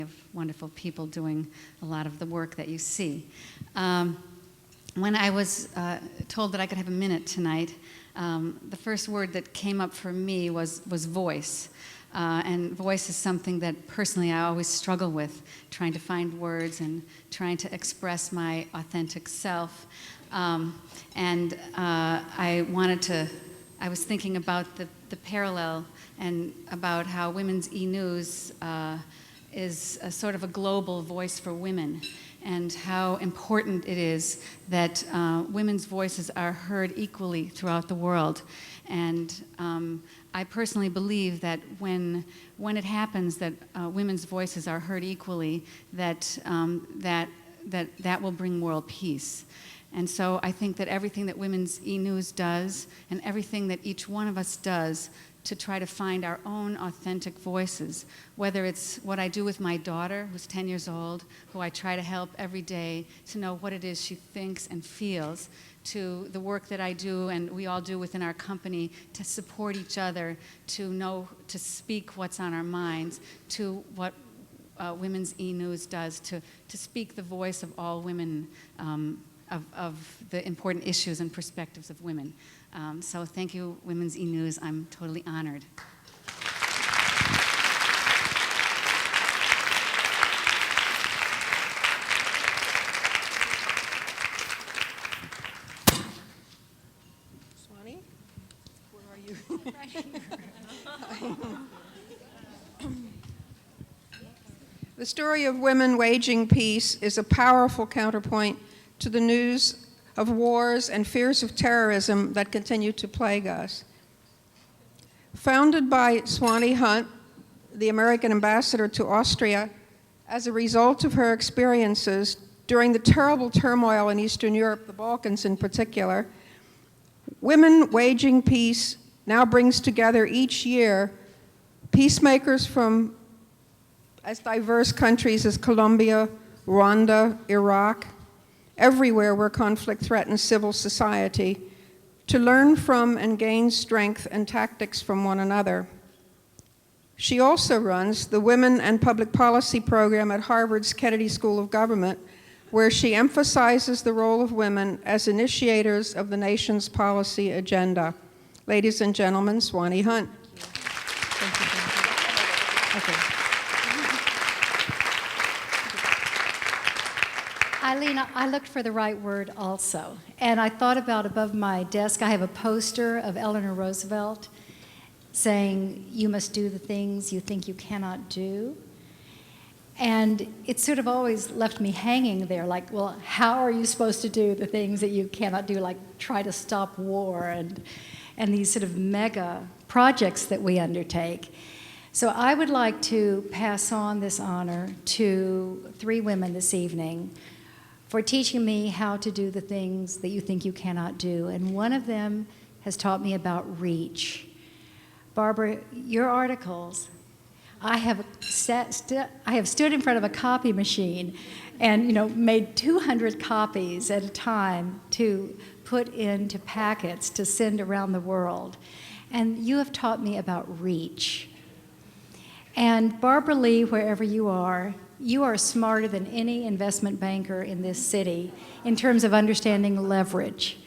of wonderful people doing a lot of the work that you see. When I was told that I could have a minute tonight, the first word that came up for me was voice. And voice is something that personally I always struggle with, trying to find words and trying to express my authentic self. I was thinking about the parallel and about how Women's E-News is a sort of a global voice for women, and how important it is that women's voices are heard equally throughout the world. And I personally believe that when it happens that women's voices are heard equally, that will bring world peace. And so I think that everything that Women's E-News does, and everything that each one of us does to try to find our own authentic voices, whether it's what I do with my daughter, who's 10 years old, who I try to help every day to know what it is she thinks and feels, to the work that I do and we all do within our company to support each other, to speak what's on our minds, to what Women's E-News does to speak the voice of all women, of the important issues and perspectives of women. So thank you, Women's E-News. I'm totally honored. Swanee, where are you? Right here. The story of women waging peace is a powerful counterpoint to the news of wars and fears of terrorism that continue to plague us. Founded by Swanee Hunt, the American ambassador to Austria, as a result of her experiences during the terrible turmoil in Eastern Europe, the Balkans in particular, Women Waging Peace now brings together each year peacemakers from as diverse countries as Colombia, Rwanda, Iraq, everywhere where conflict threatens civil society, to learn from and gain strength and tactics from one another. She also runs the Women and Public Policy program at Harvard's Kennedy School of Government, where she emphasizes the role of women as initiators of the nation's policy agenda. Ladies and gentlemen, Swanee Hunt. Thank you. Okay. Eileen, I looked for the right word also, and I thought about above my desk, I have a poster of Eleanor Roosevelt saying, "You must do the things you think you cannot do." And it sort of always left me hanging there, like, well, how are you supposed to do the things that you cannot do, like try to stop war and these sort of mega projects that we undertake? So I would like to pass on this honor to 3 women this evening for teaching me how to do the things that you think you cannot do. And one of them has taught me about reach. Barbara, your articles, I have stood in front of a copy machine and made 200 copies at a time to put into packets to send around the world. And you have taught me about reach. And Barbara Lee, wherever you are smarter than any investment banker in this city in terms of understanding leverage.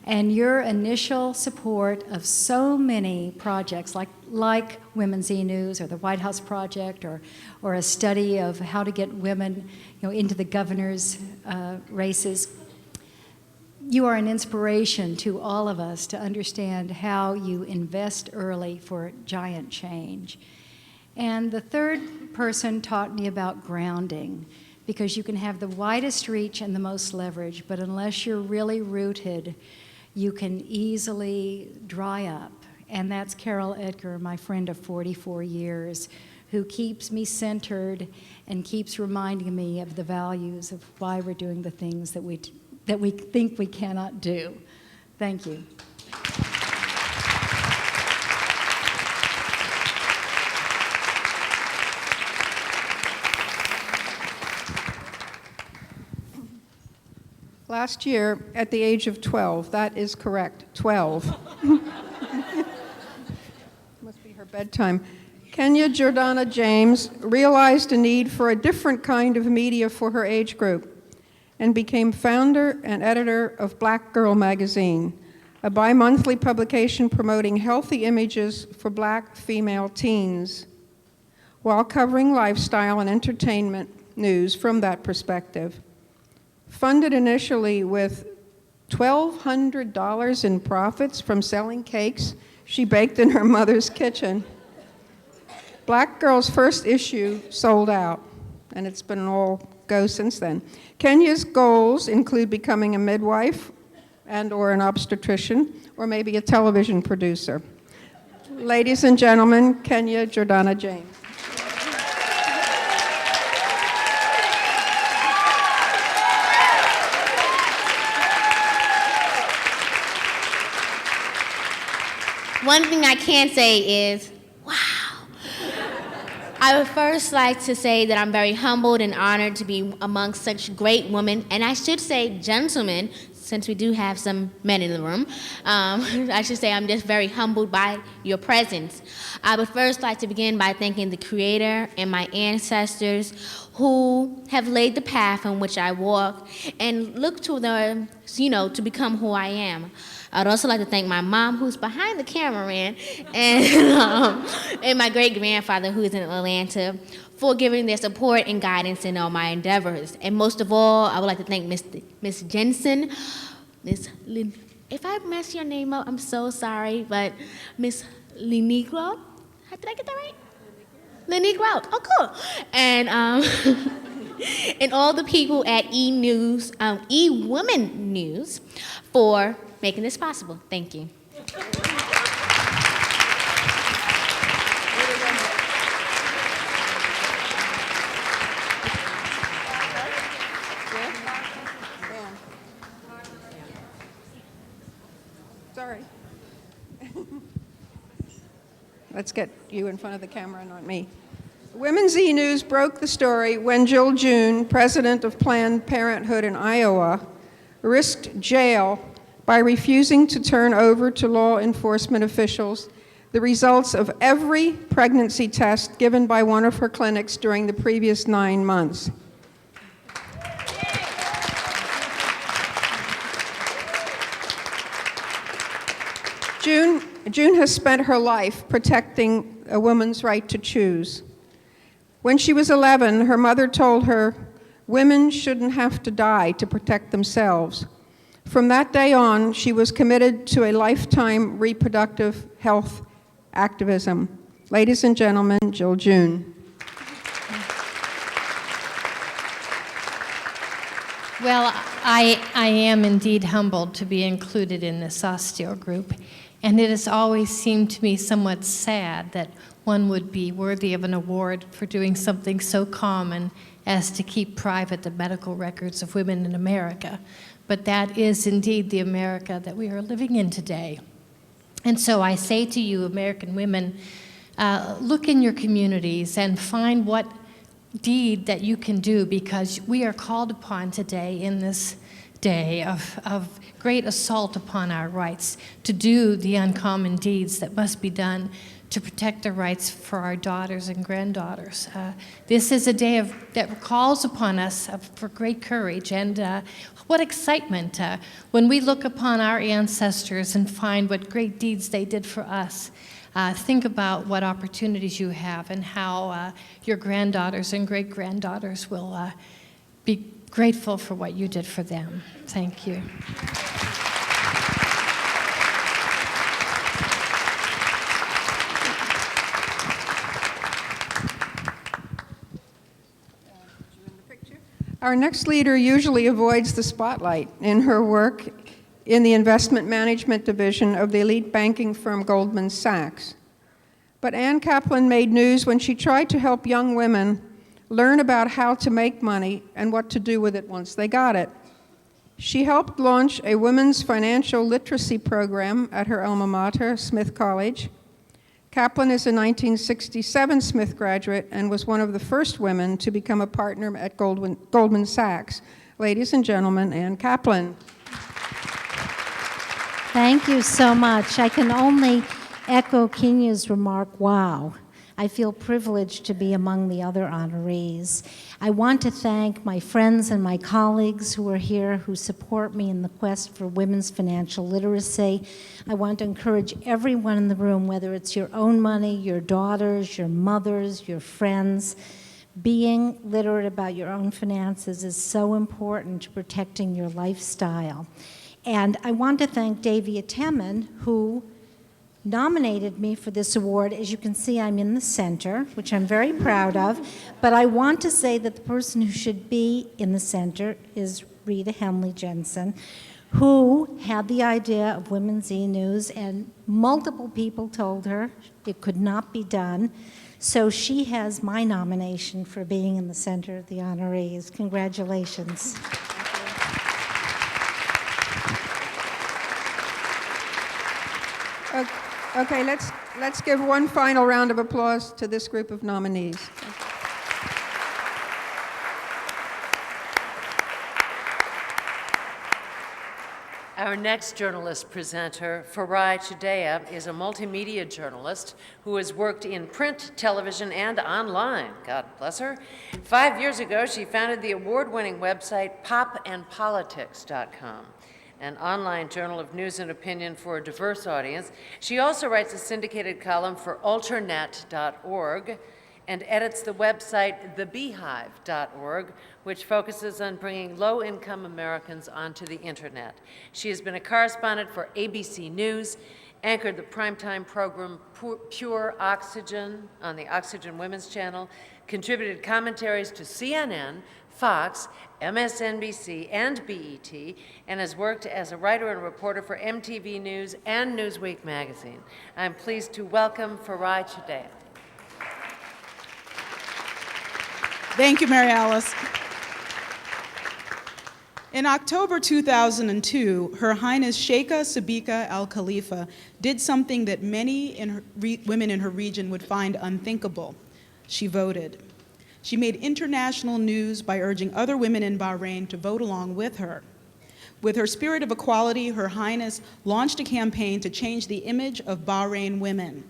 And your initial support of so many projects like Women's E-News or the White House Project or a study of how to get women into the governor's races, you are an inspiration to all of us to understand how you invest early for giant change. And the third person taught me about grounding, because you can have the widest reach and the most leverage, but unless you're really rooted, you can easily dry up. And that's Carol Edgar, my friend of 44 years, who keeps me centered and keeps reminding me of the values of why we're doing the things that we think we cannot do. Thank you. Last year, at the age of 12, that is correct, 12. Must be her bedtime. Kenya Jordana James realized a need for a different kind of media for her age group and became founder and editor of Black Girl magazine, a bi-monthly publication promoting healthy images for Black female teens, while covering lifestyle and entertainment news from that perspective. Funded initially with $1,200 in profits from selling cakes she baked in her mother's kitchen, Black Girl's first issue sold out, and it's been all go since then. Kenya's goals include becoming a midwife and or an obstetrician, or maybe a television producer. Ladies and gentlemen, Kenya Jordana James. One thing I can say is, wow. I would first like to say that I'm very humbled and honored to be amongst such great women, and I should say gentlemen, since we do have some men in the room. I should say I'm just very humbled by your presence. I would first like to begin by thanking the Creator and my ancestors who have laid the path on which I walk and look to the, to become who I am. I'd also like to thank my mom, who's behind the cameraman, and my great-grandfather, who is in Atlanta, for giving their support and guidance in all my endeavors. And most of all, I would like to thank Miss Jensen, if I mess your name up, I'm so sorry, but Miss Lenegro, did I get that right? Lenegro, oh cool. And and all the people at E-News, E-Women News, for making this possible. Thank you. Sorry. Let's get you in front of the camera, not me. Women's E-News broke the story when Jill June, president of Planned Parenthood in Iowa, risked jail by refusing to turn over to law enforcement officials the results of every pregnancy test given by one of her clinics during the previous 9 months. June has spent her life protecting a woman's right to choose. When she was 11, her mother told her, "Women shouldn't have to die to protect themselves." From that day on, she was committed to a lifetime reproductive health activism. Ladies and gentlemen, Jill June. Well, I am indeed humbled to be included in this austere group, and it has always seemed to me somewhat sad that one would be worthy of an award for doing something so common as to keep private the medical records of women in America. But that is indeed the America that we are living in today. And so I say to you, American women, look in your communities and find what deed that you can do, because we are called upon today in this day of great assault upon our rights to do the uncommon deeds that must be done to protect the rights for our daughters and granddaughters. This is a day that calls upon us for great courage, and what excitement when we look upon our ancestors and find what great deeds they did for us. Think about what opportunities you have and how your granddaughters and great-granddaughters will be grateful for what you did for them. Thank you. Our next leader usually avoids the spotlight in her work in the investment management division of the elite banking firm Goldman Sachs. But Ann Kaplan made news when she tried to help young women learn about how to make money and what to do with it once they got it. She helped launch a women's financial literacy program at her alma mater, Smith College. Kaplan is a 1967 Smith graduate and was one of the first women to become a partner at Goldman Sachs. Ladies and gentlemen, Ann Kaplan. Thank you so much. I can only echo Kenya's remark, wow. I feel privileged to be among the other honorees. I want to thank my friends and my colleagues who are here who support me in the quest for women's financial literacy. I want to encourage everyone in the room, whether it's your own money, your daughters, your mothers, your friends, being literate about your own finances is so important to protecting your lifestyle. And I want to thank Davia Temin, who nominated me for this award. As you can see, I'm in the center, which I'm very proud of. But I want to say that the person who should be in the center is Rita Henley Jensen, who had the idea of Women's E-News, and multiple people told her it could not be done. So she has my nomination for being in the center of the honorees. Congratulations. Okay, let's give one final round of applause to this group of nominees. Our next journalist presenter, Farai Chideya, is a multimedia journalist who has worked in print, television, and online. God bless her. 5 years ago, she founded the award-winning website popandpolitics.com, an online journal of news and opinion for a diverse audience. She also writes a syndicated column for alternet.org and edits the website thebeehive.org, which focuses on bringing low-income Americans onto the internet. She has been a correspondent for ABC News, anchored the primetime program Pure Oxygen on the Oxygen Women's Channel, contributed commentaries to CNN, Fox, MSNBC, and BET, and has worked as a writer and reporter for MTV News and Newsweek magazine. I'm pleased to welcome Farai Chideya. Thank you, Mary Alice. In October 2002, Her Highness Sheikha Sabika Al Khalifa did something that many women in her region would find unthinkable. She voted. She made international news by urging other women in Bahrain to vote along with her. With her spirit of equality, Her Highness launched a campaign to change the image of Bahrain women.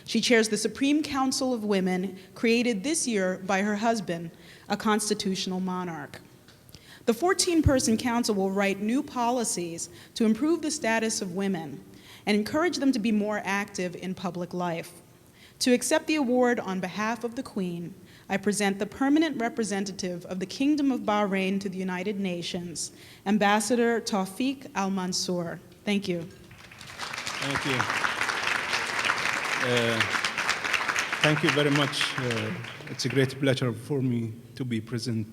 She chairs the Supreme Council of Women, created this year by her husband, a constitutional monarch. The 14-person council will write new policies to improve the status of women and encourage them to be more active in public life. To accept the award on behalf of the Queen, I present the permanent representative of the Kingdom of Bahrain to the United Nations, Ambassador Tawfiq Al-Mansour. Thank you. Thank you. Thank you very much. It's a great pleasure for me to be present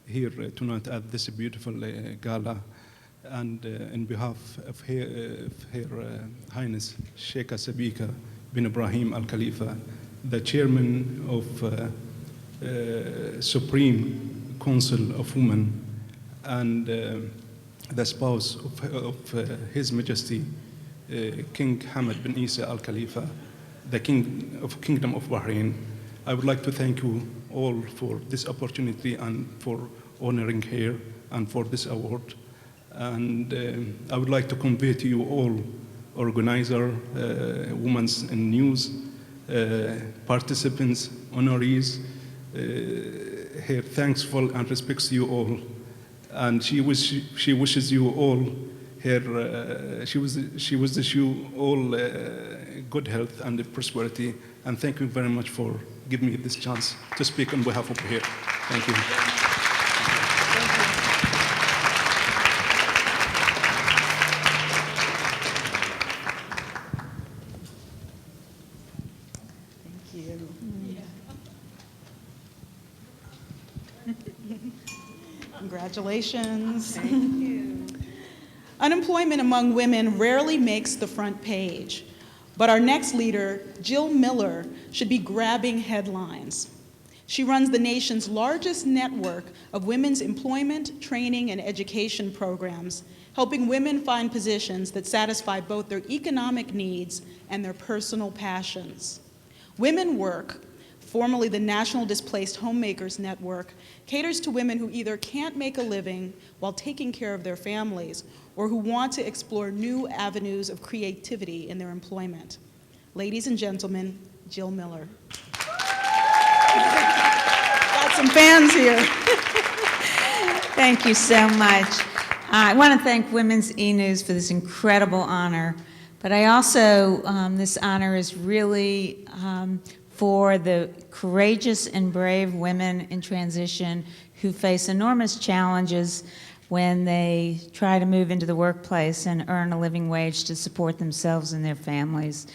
here tonight at this beautiful gala. And in behalf of Her Highness Sheikha Sabika bin Ibrahim Al Khalifa, the chairman of Supreme Council of Women, and the spouse of His Majesty King Hamad bin Isa Al Khalifa, the King of Kingdom of Bahrain, I would like to thank you all for this opportunity and for honoring her and for this award. And I would like to convey to you all, organizer, women in news, participants, honorees, her thankful and respects you all. And she wishes you all she wishes you all good health and prosperity. And thank you very much for giving me this chance to speak on behalf of her. Thank you. Congratulations. Thank you. Unemployment among women rarely makes the front page, but our next leader, Jill Miller, should be grabbing headlines. She runs the nation's largest network of women's employment, training, and education programs, helping women find positions that satisfy both their economic needs and their personal passions. Women Work, formerly the National Displaced Homemakers Network, caters to women who either can't make a living while taking care of their families or who want to explore new avenues of creativity in their employment. Ladies and gentlemen, Jill Miller. Got some fans here. Thank you so much. I want to thank Women's E-News for this incredible honor, but I also, this honor is really for the courageous and brave women in transition who face enormous challenges when they try to move into the workplace and earn a living wage to support themselves and their families.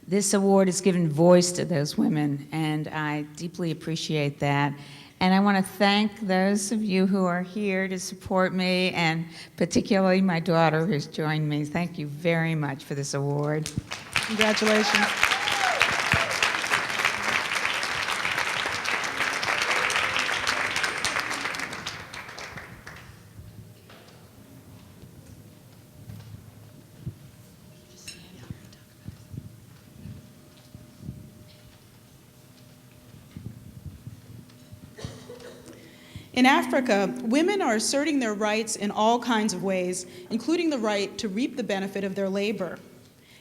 This award has given voice to those women, and I deeply appreciate that. And I want to thank those of you who are here to support me, and particularly my daughter who's joined me. Thank you very much for this award. Congratulations. In Africa, women are asserting their rights in all kinds of ways, including the right to reap the benefit of their labor.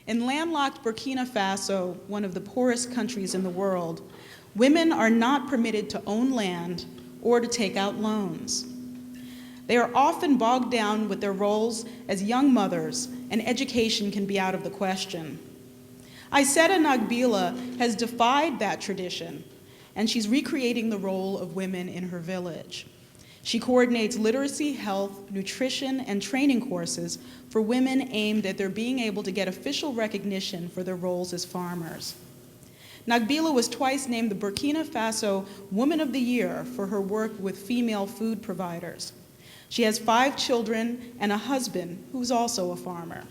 In landlocked Burkina Faso, one of the poorest countries in the world, women are not permitted to own land or to take out loans. They are often bogged down with their roles as young mothers, and education can be out of the question. Aissata Nagbila has defied that tradition, and she's recreating the role of women in her village. She coordinates literacy, health, nutrition, and training courses for women aimed at their being able to get official recognition for their roles as farmers. Nagbila was twice named the Burkina Faso Woman of the Year for her work with female food providers. She has 5 children and a husband who's also a farmer.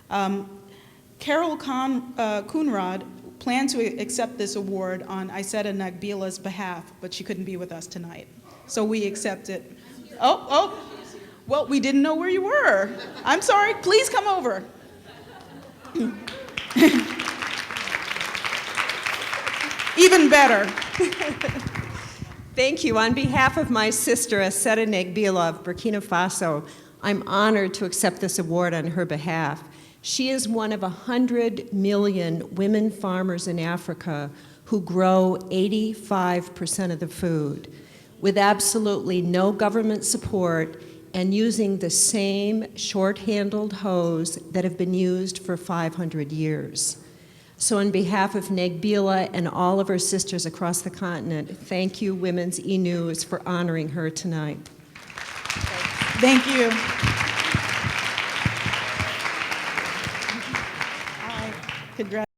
Carol Coonrod planned to accept this award on Aissata Nagbila's behalf, but she couldn't be with us tonight. So we accept it. Well, we didn't know where you were. I'm sorry, please come over. Even better. Thank you. On behalf of my sister, Aissata Nagbila of Burkina Faso, I'm honored to accept this award on her behalf. She is one of 100 million women farmers in Africa who grow 85% of the food, with absolutely no government support and using the same short-handled hoes that have been used for 500 years. So on behalf of Nagbila and all of her sisters across the continent, thank you, Women's E-News, for honoring her tonight. Thank you. Congratulations.